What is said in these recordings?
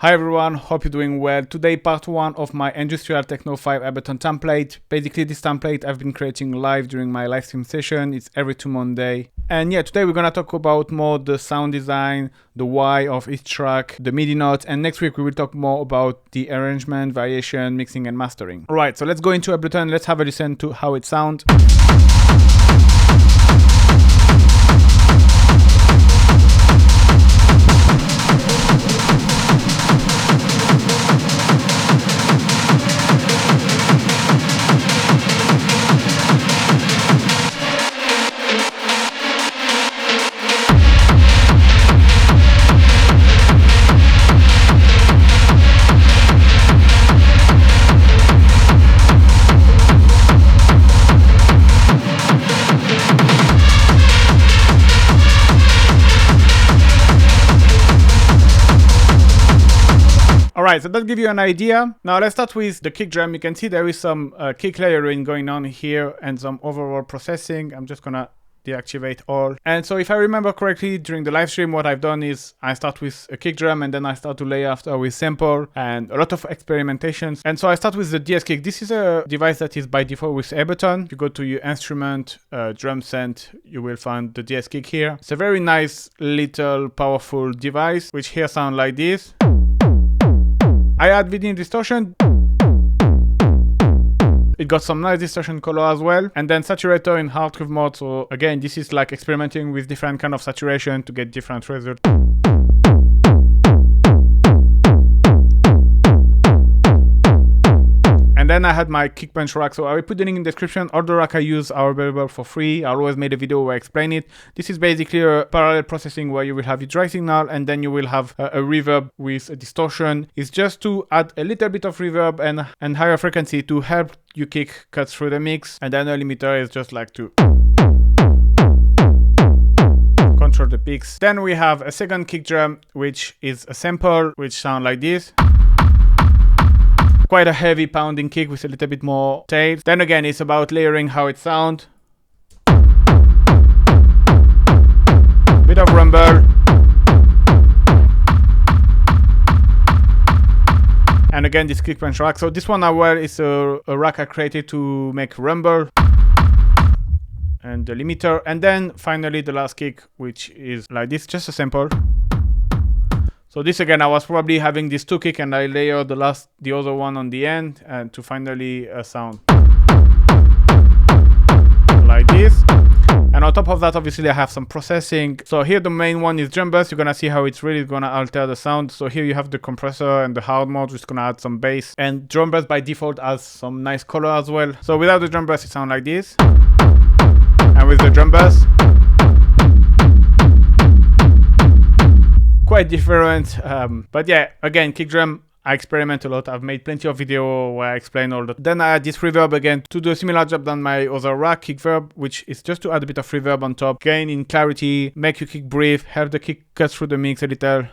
Hi everyone, hope you're doing well. Today part 1 of my Industrial Techno 5 Ableton template. Basically this template I've been creating live during my live stream session. It's every 2 Monday. And yeah, today we're gonna talk about more the sound design, the why of each track, the MIDI notes, and next week we will talk more about the arrangement, variation, mixing and mastering. Alright, so let's go into Ableton, let's have a listen to how it sounds. Alright, so that gives you an idea. Now let's start with the kick drum. You can see there is some kick layering going on here and some overall processing. I'm just gonna deactivate all. And so if I remember correctly, during the live stream, what I've done is I start with a kick drum and then I start to layer after with sample and a lot of experimentations. And so I start with the DS kick. This is a device that is by default with Ableton. If you go to your instrument, drum set, you will find the DS kick here. It's a very nice little powerful device, which here sound like this. I add within distortion. It got some nice distortion color as well. And then saturator in hard curve mode. So again, this is like experimenting with different kind of saturation to get different results. And then I had my kick punch rack, so I will put the link in the description. All the rack I use are available for free. I always made a video where I explain it. This is basically a parallel processing where you will have your dry signal and then you will have a reverb with a distortion. It's just to add a little bit of reverb and higher frequency to help your kick cut through the mix. And then a limiter is just like to control the peaks. Then we have a second kick drum, which is a sample, which sound like this. Quite a heavy pounding kick with a little bit more tail. Then again, it's about layering how it sounds. Bit of rumble. And again, this kick punch rack. So this one as well is a rack I created to make rumble. And the limiter. And then finally the last kick, which is like this, just a sample. So this again, I was probably having these two kick and I layered the other one on the end and to finally sound like this. And on top of that, obviously I have some processing. So here the main one is drum bass. You're gonna see how it's really gonna alter the sound. So here you have the compressor and the hard mode, which is gonna add some bass. And drum bass by default has some nice color as well. So without the drum bass, it sounds like this. And with the drum bass, quite different, but yeah, again, kick drum, I experiment a lot. I've made plenty of video where I explain all that. Then I add this reverb again to do a similar job than my other rack kick verb, which is just to add a bit of reverb on top, gain in clarity, make your kick breathe, have the kick cut through the mix a little.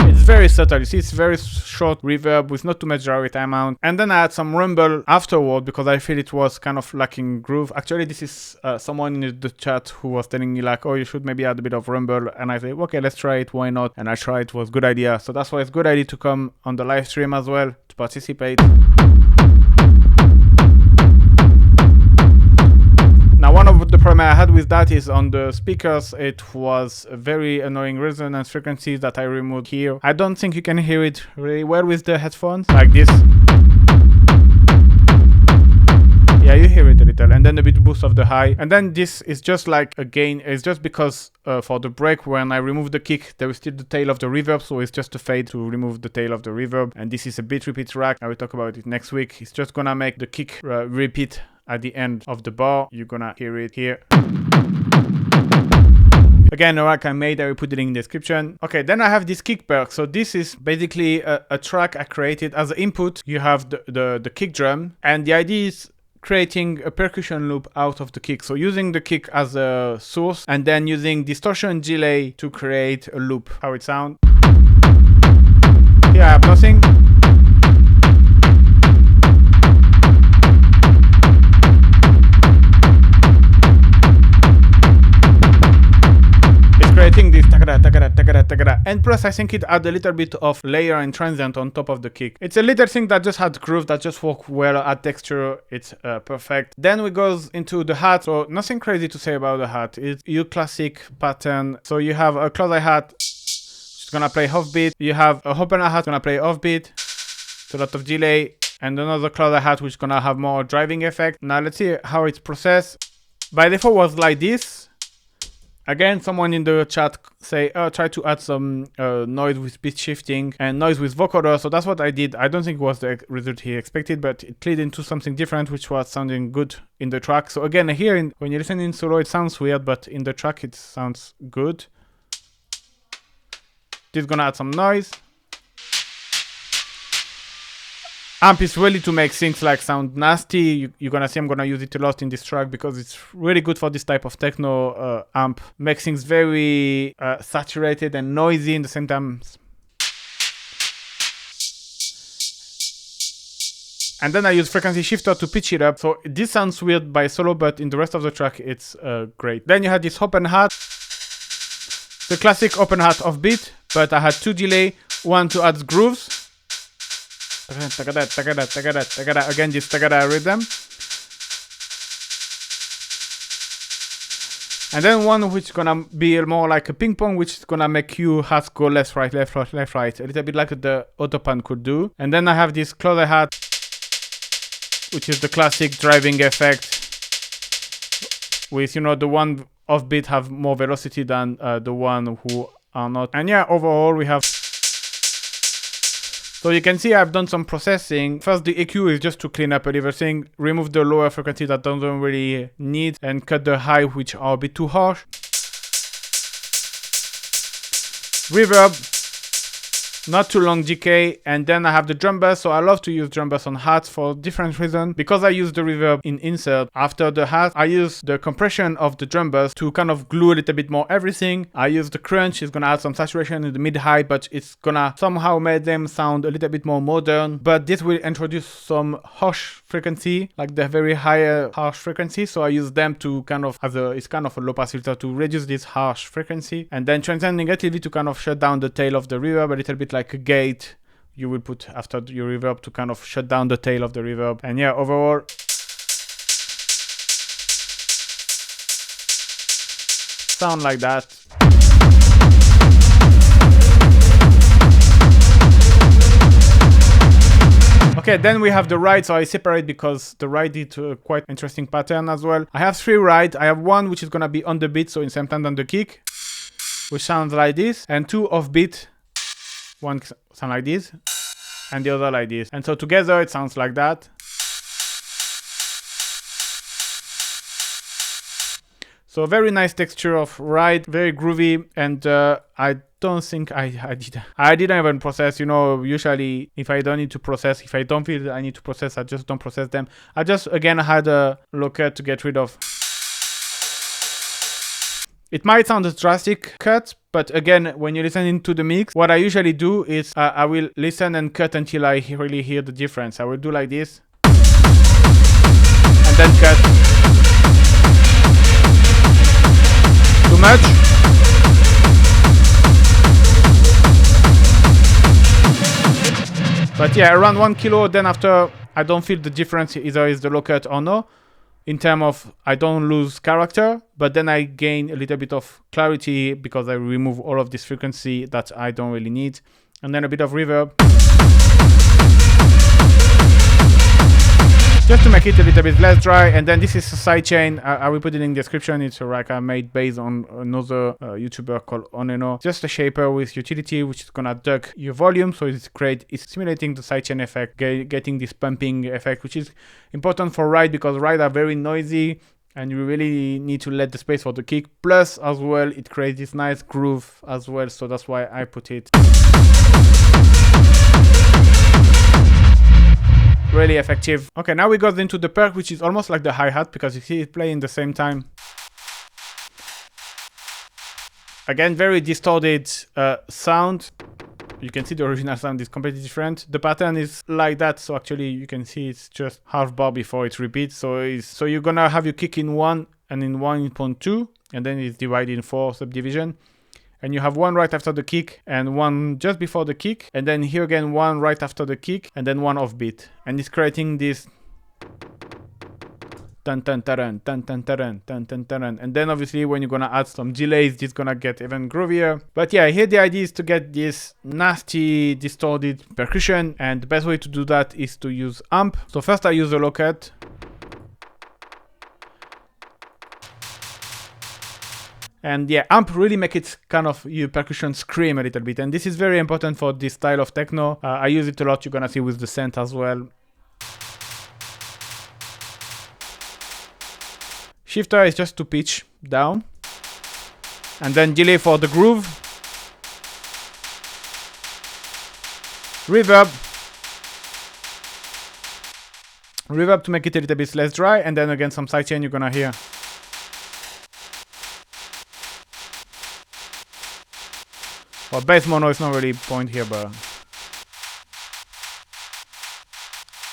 It's very subtle, you see, it's very short reverb with not too much dry amount. And then I add some rumble afterward because I feel it was kind of lacking groove. Actually, this is someone in the chat who was telling me like, oh, you should maybe add a bit of rumble. And I say, okay, let's try it, why not? And I tried, it was a good idea. So that's why it's a good idea to come on the live stream as well, to participate. Now, one of the problems I had with that is on the speakers, it was a very annoying resonance frequencies that I removed here. I don't think you can hear it really well with the headphones, like this. Yeah, you hear it a little. And then a bit boost of the high. And then this is just like a gain. It's just because for the break, when I remove the kick, there is still the tail of the reverb. So it's just a fade to remove the tail of the reverb. And this is a bit repeat rack. I will talk about it next week. It's just gonna make the kick repeat at the end of the bar. You're gonna hear it here. Again, a rack I made, I will put the link in the description. Okay, then I have this kick perc. So this is basically a track I created. As an input, you have the kick drum. And the idea is creating a percussion loop out of the kick. So using the kick as a source and then using distortion delay to create a loop. How it sounds. Here I have nothing. creating this taka tagada, tagada, tagada. And plus I think it add a little bit of layer and transient on top of the kick. It's a little thing that just had groove, that just work well, add texture, it's perfect. Then we goes into the hat, so nothing crazy to say about the hat. It's your classic pattern. So you have a close hat, which is gonna play offbeat. You have a opener hat, gonna play offbeat. So a lot of delay. And another closer hat, which is gonna have more driving effect. Now let's see how it's processed. By default was like this. Again, someone in the chat say, try to add some noise with pitch shifting and noise with vocoder. So that's what I did. I don't think it was the result he expected, but it played into something different, which was sounding good in the track. So again, here, when you listen in solo, it sounds weird, but in the track, it sounds good. This is gonna add some noise. Amp is really to make things like sound nasty. You're gonna see I'm gonna use it a lot in this track because it's really good for this type of techno amp. Makes things very saturated and noisy in the same time. And then I use frequency shifter to pitch it up. So this sounds weird by solo, but in the rest of the track, it's great. Then you had this open hat. The classic open hat offbeat, but I had 2 delay, one to add grooves. Tagada, tagada, tagada, tagada. Again, this tagada rhythm. And then one which is gonna be more like a ping pong, which is gonna make you hats go left, right, left, right, left, right. A little bit like the Autopan could do. And then I have this closer hat, which is the classic driving effect. With, you know, the one offbeat have more velocity than the one who are not. And yeah, overall we have. So you can see I've done some processing. First, the EQ is just to clean up everything, remove the lower frequency that doesn't really need, and cut the high which are a bit too harsh. Reverb, not too long decay, and then I have the drum bass. So I love to use drum bass on hats for different reasons. Because I use the reverb in insert after the hat, I use the compression of the drum bass to kind of glue a little bit more everything. I use the crunch, it's gonna add some saturation in the mid-high, but it's gonna somehow make them sound a little bit more modern. But this will introduce some harsh frequency, like the very high harsh frequency. So I use them to kind of, it's kind of a low pass filter to reduce this harsh frequency. And then transcend negatively to kind of shut down the tail of the reverb a little bit, like a gate you will put after your reverb to kind of shut down the tail of the reverb. And yeah, overall sound like that. Okay, then we have the ride, so I separate because the ride did a quite interesting pattern as well. I have 3 rides. I have one which is gonna be on the beat, so in same time than the kick, which sounds like this, and 2 off beat. One sound like this, and the other like this. And so together it sounds like that. So very nice texture of ride, very groovy, and I don't think I didn't even process. You know, usually if I don't need to process, if I don't feel I need to process, I just don't process them. I just again had a local to get rid of. It might sound a drastic cut, but again, when you listen into the mix, what I usually do is I will listen and cut until I really hear the difference. I will do like this, and then cut. Too much? But yeah, around 1 kilo, then after I don't feel the difference either is the low cut or no. In terms of, I don't lose character, but then I gain a little bit of clarity because I remove all of this frequency that I don't really need. And then a bit of reverb. Just to make it a little bit less dry. And then this is a sidechain. I will put it in the description. It's a rack I made based on another YouTuber called Oneno. Just a shaper with utility, which is gonna duck your volume. So it's great. It's simulating the sidechain effect, getting this pumping effect, which is important for ride because ride are very noisy and you really need to let the space for the kick. Plus, as well, it creates this nice groove as well. So that's why I put it. Really effective. Okay, now we got into the perc, which is almost like the hi-hat because you see it playing the same time. Again, very distorted sound. You can see the original sound is completely different. The pattern is like that, so actually you can see it's just half bar before it repeats. So you're gonna have your kick in 1 and in 1.2, and then it's divided in 4 subdivision. and you have one right after the kick and one just before the kick, and then here again one right after the kick and then one offbeat, and it's creating this tan tan taran, tan tan taran, tan tan taran. And then obviously when you're gonna add some delays, it's gonna get even groovier. But yeah, here the idea is to get this nasty distorted percussion, and the best way to do that is to use amp. So first I use a low cut. And yeah, amp really make it kind of your percussion scream a little bit, and this is very important for this style of techno. I use it a lot, you're gonna see with the synth as well. Shifter is just to pitch down, and then delay for the groove. Reverb to make it a little bit less dry, and then again some sidechain you're gonna hear. Well, bass mono is not really point here, but...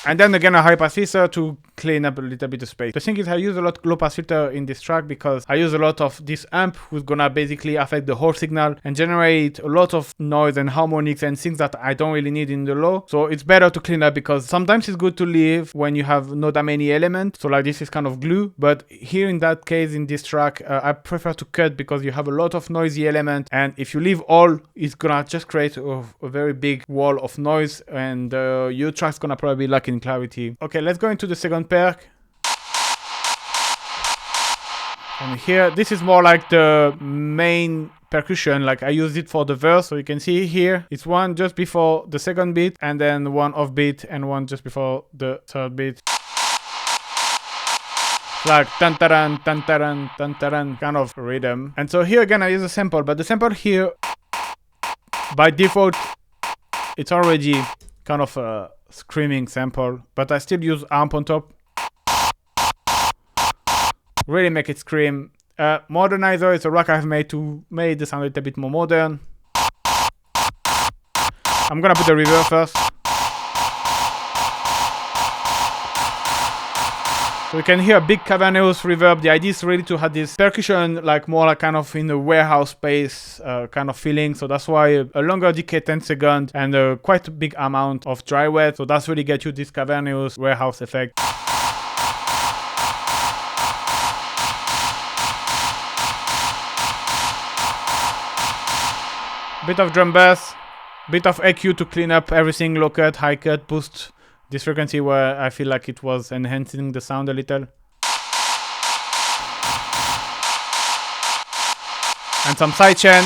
And then again a high pass filter to clean up a little bit of space. The thing is I use a lot low pass filter in this track because I use a lot of this amp who's gonna basically affect the whole signal and generate a lot of noise and harmonics and things that I don't really need in the low. So it's better to clean up because sometimes it's good to leave when you have not that many elements. So like this is kind of glue, but here in that case in this track I prefer to cut because you have a lot of noisy elements, and if you leave all, it's gonna just create a very big wall of noise, and your track's gonna probably be lacking clarity. Okay, let's go into the second perc. And here, this is more like the main percussion, like I use it for the verse. So you can see here, it's one just before the second beat, and then one off beat, and one just before the third beat. Like tan-taran, tan-taran, tan-taran kind of rhythm. And so here again, I use a sample, but the sample here, by default, it's already kind of a screaming sample, but I still use amp on top. Really make it scream. Modernizer is a rack I've made to make the sound a little bit more modern. I'm gonna put the reverb first. So you can hear a big cavernous reverb. The idea is really to have this percussion like more like kind of in a warehouse space kind of feeling. So that's why a longer decay 10 seconds and quite a big amount of dry wet. So that's really get you this cavernous warehouse effect. Bit of drum bass, bit of EQ to clean up everything, low cut, high cut, boost this frequency where I feel like it was enhancing the sound a little. And some sidechain.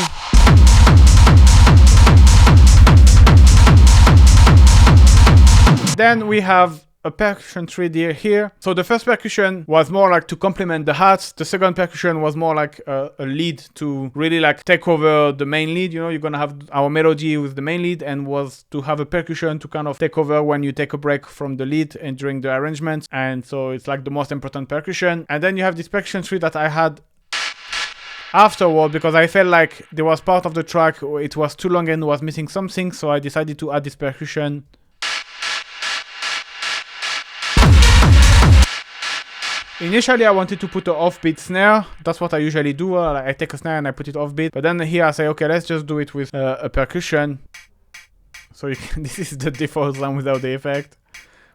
Then we have a percussion 3D here. So the first percussion was more like to complement the hats. The second percussion was more like a lead to really like take over the main lead. You know, you're gonna have our melody with the main lead, and was to have a percussion to kind of take over when you take a break from the lead and during the arrangement. And so it's like the most important percussion. And then you have this percussion 3 that I had afterward because I felt like there was part of the track it was too long and was missing something. So I decided to add this percussion. Initially, I wanted to put an offbeat snare. That's what I usually do. I take a snare and I put it offbeat. But then here I say, okay, let's just do it with a percussion. So you can, this is the default sound without the effect,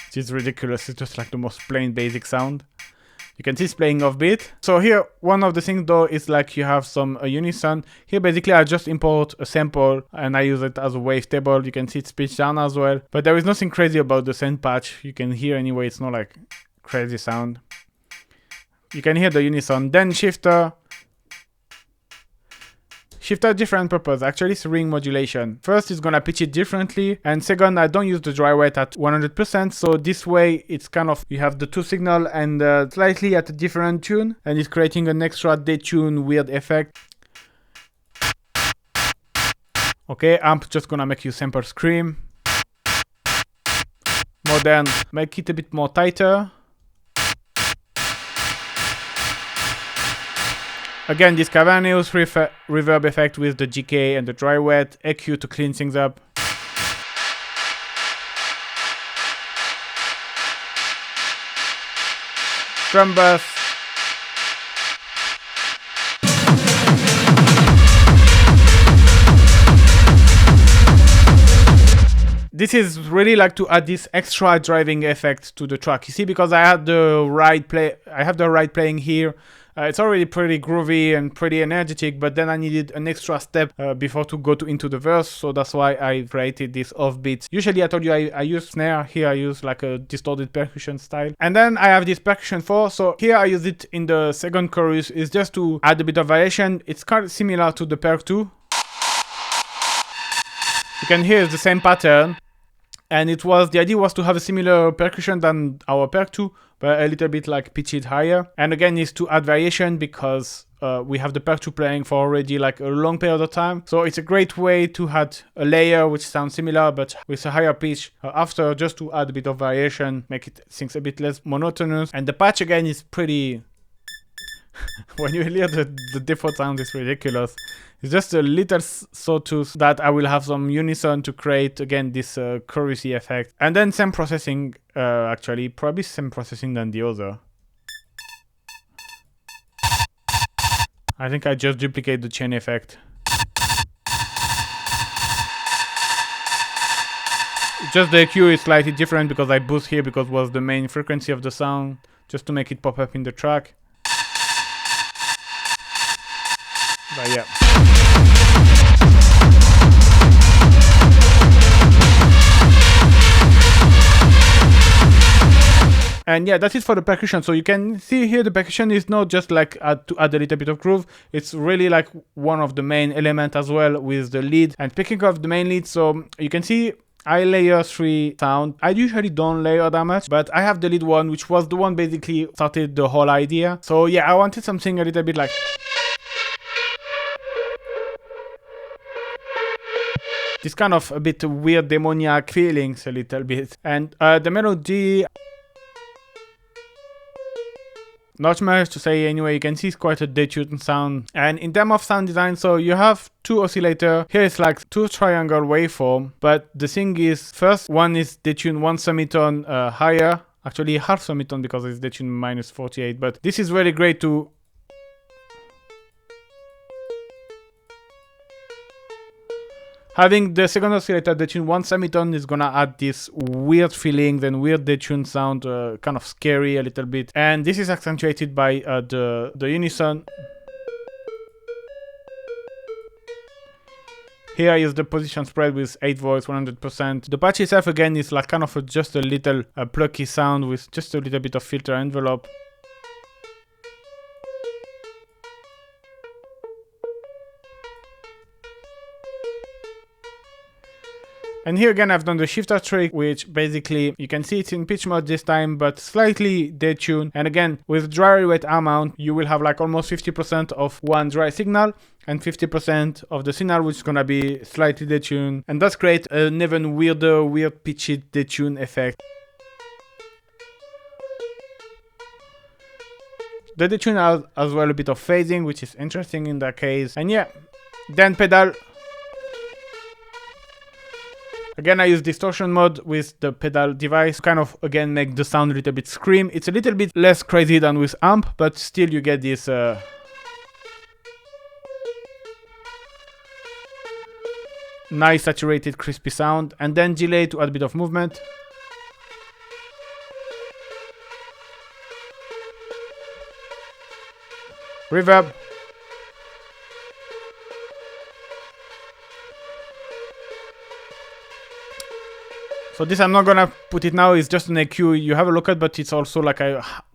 which is ridiculous. It's just like the most plain basic sound. You can see it's playing offbeat. So here, one of the things though is like you have some unison. Here basically I just import a sample and I use it as a wavetable. You can see it's pitched down as well. But there is nothing crazy about the synth patch. You can hear anyway, it's not like crazy sound. You can hear the unison. Then shifter. Shifter different purpose. Actually it's ring modulation. First it's gonna pitch it differently, and second I don't use the dry wet at 100%. So this way it's kind of, you have the two signal and slightly at a different tune, and it's creating an extra detune weird effect. Okay, amp just gonna make you sample scream. Modern, make it a bit more tighter. Again, this cavernous reverb effect with the GK and the dry wet, EQ to clean things up. Drum bass. this is really like to add this extra driving effect to the track. You see, because I have the right playing here. It's already pretty groovy and pretty energetic, but then I needed an extra step before to go into the verse, so that's why I created this offbeat. Usually I told you I use snare, here I use like a distorted percussion style. And then I have this percussion 4, so here I use it in the second chorus, is just to add a bit of variation. It's kind of similar to the Perc 2. You can hear it's the same pattern. And the idea was to have a similar percussion than our Perc 2, but a little bit like pitch it higher. And again, is to add variation because we have the Perc 2 playing for already like a long period of time. So it's a great way to add a layer which sounds similar but with a higher pitch after, just to add a bit of variation, make things a bit less monotonous. And the patch again is pretty... when you hear the default sound, it's ridiculous. It's just a little sawtooth that I will have some unison to create, again, this chorusy effect. And then same processing, actually, probably same processing than the other. I think I just duplicate the chain effect. Just the EQ is slightly different because I boost here because it was the main frequency of the sound, just to make it pop up in the track. But yeah. And yeah, that's it for the percussion. So you can see here the percussion is not just like to add a little bit of groove. It's really like one of the main elements as well with the lead. And picking up the main lead, so you can see I layer 3 sound. I usually don't layer that much, but I have the lead one, which was the one basically started the whole idea. So yeah, I wanted something a little bit like... this kind of a bit weird demoniac feelings a little bit. And the melody... not much to say anyway, you can see it's quite a detuned sound. And in terms of sound design, so you have 2 oscillators. Here it's like 2 triangle waveform, but the thing is, first one is detuned 1 semitone higher, actually half semitone because it's detuned minus 48, but this is really great to... having the second oscillator detune 1 semitone is gonna add this weird feeling, then weird detune sound, kind of scary a little bit. And this is accentuated by the unison. Here I use the position spread with 8 voice, 100%. The patch itself again is like kind of just a little plucky sound with just a little bit of filter envelope. And here again I've done the shifter trick, which basically you can see it's in pitch mode this time, but slightly detuned. And again, with dry rate amount, you will have like almost 50% of one dry signal and 50% of the signal which is gonna be slightly detuned. And that's create an even weirder, weird pitched detune effect. The detune has as well a bit of phasing, which is interesting in that case. And yeah, then pedal. Again, I use distortion mode with the pedal device, kind of again make the sound a little bit scream. It's a little bit less crazy than with amp, but still you get this nice saturated crispy sound. And then delay to add a bit of movement. Reverb. So this I'm not gonna put it now, it's just an EQ you have a look at, but it's also like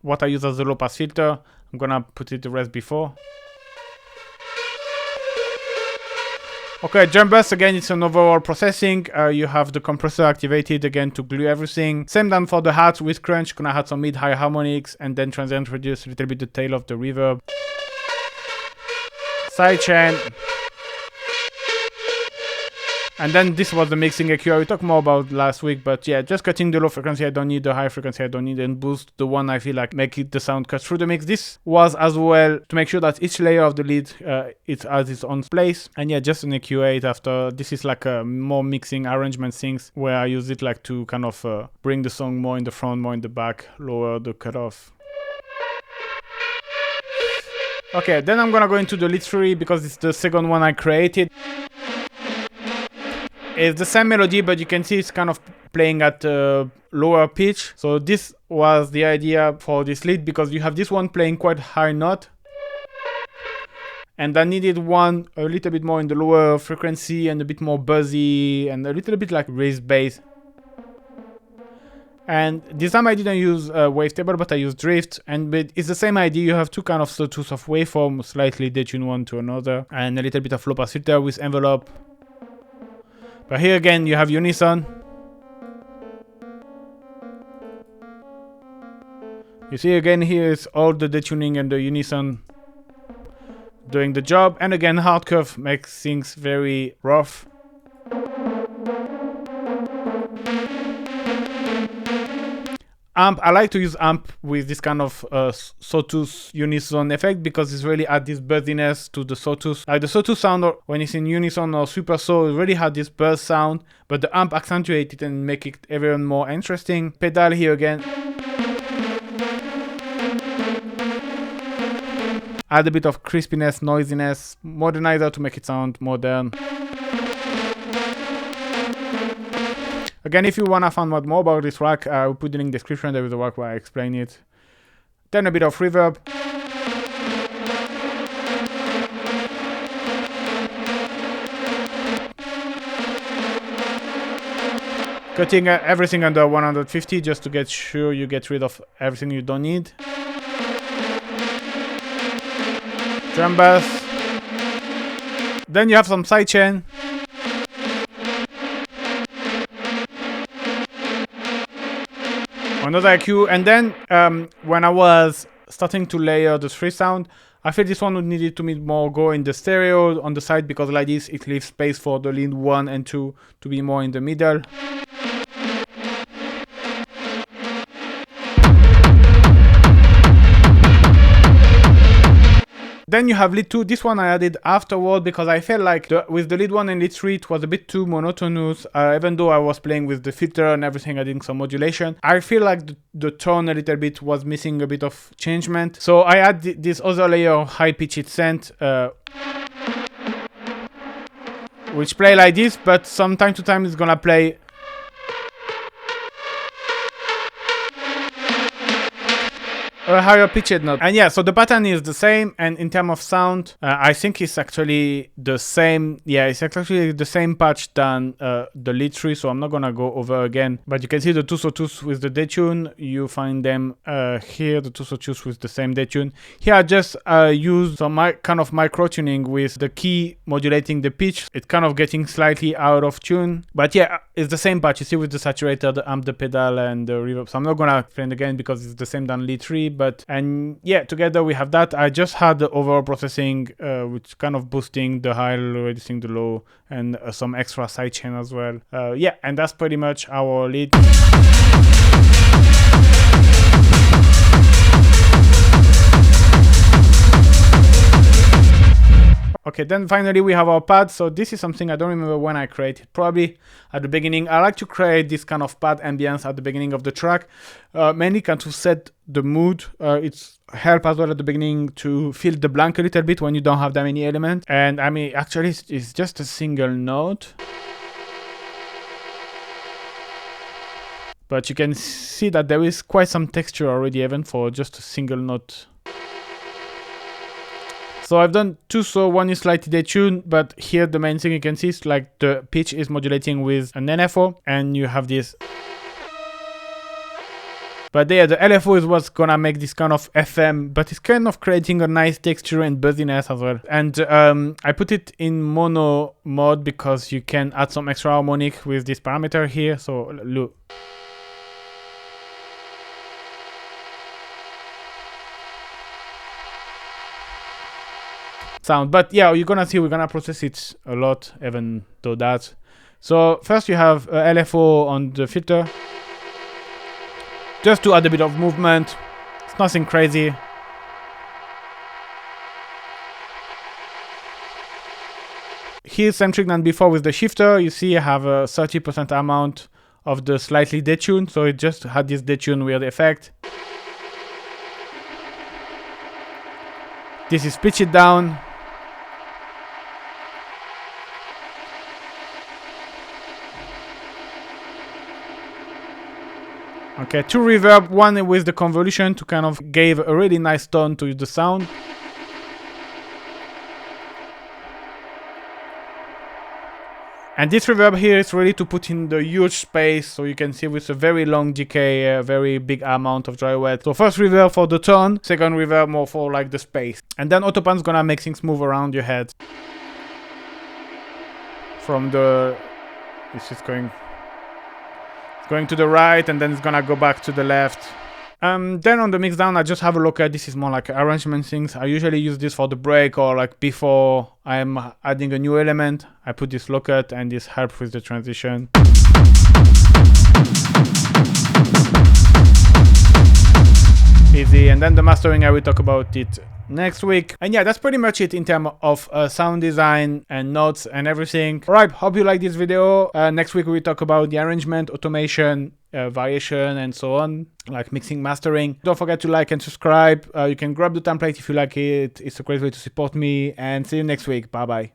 what I use as a low pass filter. I'm gonna put it the rest before. Okay, jump bus, again it's an overall processing. You have the compressor activated again to glue everything. Same done for the hats with crunch, gonna add some mid-high harmonics and then try and introduce a little bit the tail of the reverb. Sidechain. And then this was the mixing EQ we talked more about last week, but yeah, just cutting the low frequency I don't need, the high frequency I don't need, and boost the one I feel like make it the sound cut through the mix. This was as well to make sure that each layer of the lead it has its own place. And yeah, just an EQ8 after. This is like a more mixing arrangement things where I use it like to kind of bring the song more in the front, more in the back, lower the cutoff. Okay, then I'm gonna go into the lead 3 because it's the second one I created. It's the same melody, but you can see it's kind of playing at a lower pitch. So this was the idea for this lead, because you have this one playing quite high note, and I needed one a little bit more in the lower frequency and a bit more buzzy and a little bit like raised bass. And this time I didn't use wavetable, but I used drift. But it's the same idea. You have two kind of sawtooth of waveform, slightly detune one to another, and a little bit of low pass filter with envelope. But here again, you have unison. You see again, here is all the detuning and the unison doing the job. And again, hard curve makes things very rough. Amp, I like to use amp with this kind of sawtooth unison effect, because it's really add this buzziness to the sawtooth. Like the sawtooth sound, when it's in unison or super saw, it really had this buzz sound, but the amp accentuate it and make it even more interesting. Pedal here again. Add a bit of crispiness, noisiness, modernizer to make it sound modern. Again, if you wanna find out more about this track, I will put the link in the description. There is a track where I explain it. Then a bit of reverb. Cutting everything under 150 just to get sure you get rid of everything you don't need. Drum bass. Then you have some sidechain. Another EQ, and then when I was starting to layer the 3 sound, I felt this one would needed to more go in the stereo on the side, because like this it leaves space for the lead 1 and 2 to be more in the middle. Then you have lead 2. This one I added afterward, because I felt like with the lead 1 and lead 3 it was a bit too monotonous. Even though I was playing with the filter and everything, adding some modulation, I feel like the tone a little bit was missing a bit of changement. So I add this other layer of high pitched synth, which play like this, but from time to time it's gonna play a higher pitched note. And yeah, so the pattern is the same, and in terms of sound, I think it's actually the same. Yeah, it's actually the same patch than the lead 3, so I'm not gonna go over again. But you can see the two sawtooths with the detune. You find them here, the two sawtooths with the same detune. Here I just use some kind of micro tuning with the key modulating the pitch. It's kind of getting slightly out of tune, but yeah, it's the same patch. You see with the saturator, the amp, the pedal, and the reverb. So I'm not gonna explain again because it's the same than lead 3. But and yeah, together we have that. I just had the overall processing, which kind of boosting the high, reducing the low, and some extra sidechain as well. Yeah, and that's pretty much our lead. Okay, then finally we have our pad. So this is something I don't remember when I created, probably at the beginning. I like to create this kind of pad ambience at the beginning of the track, mainly kind of set the mood. It's help as well at the beginning to fill the blank a little bit when you don't have that many elements. And I mean, actually it's just a single note, but you can see that there is quite some texture already even for just a single note. So I've done two, so one is slightly detuned, but here the main thing you can see is like the pitch is modulating with an LFO, and you have this. But yeah, the LFO is what's gonna make this kind of FM, but it's kind of creating a nice texture and buzziness as well. And I put it in mono mode because you can add some extra harmonic with this parameter here. So look. Sound, but yeah, you're gonna see we're gonna process it a lot even though that. So first you have LFO on the filter, just to add a bit of movement. It's nothing crazy. Here same trick than before with the shifter. You see I have a 30% amount of the slightly detuned, so it just had this detune weird effect. This is pitch it down. Okay, 2 reverb, 1 with the convolution to kind of give a really nice tone to the sound. And this reverb here is ready to put in the huge space, so you can see with a very long decay, a very big amount of dry wet. So first reverb for the tone, second reverb more for like the space. And then Autopan's gonna make things move around your head. From the... this is going to the right, and then it's gonna go back to the left. Then on the mixdown, I just have a look at, this is more like arrangement things. I usually use this for the break or like before I'm adding a new element. I put this lookup and this helps with the transition. Easy. And then the mastering, I will talk about it next week. And yeah, that's pretty much it in terms of sound design and notes and everything. Alright, hope you like this video. Next week we will talk about the arrangement, automation, variation and so on, like mixing, mastering. Don't forget to like and subscribe. You can grab the template if you like it. It's a great way to support me, and see you next week. Bye bye.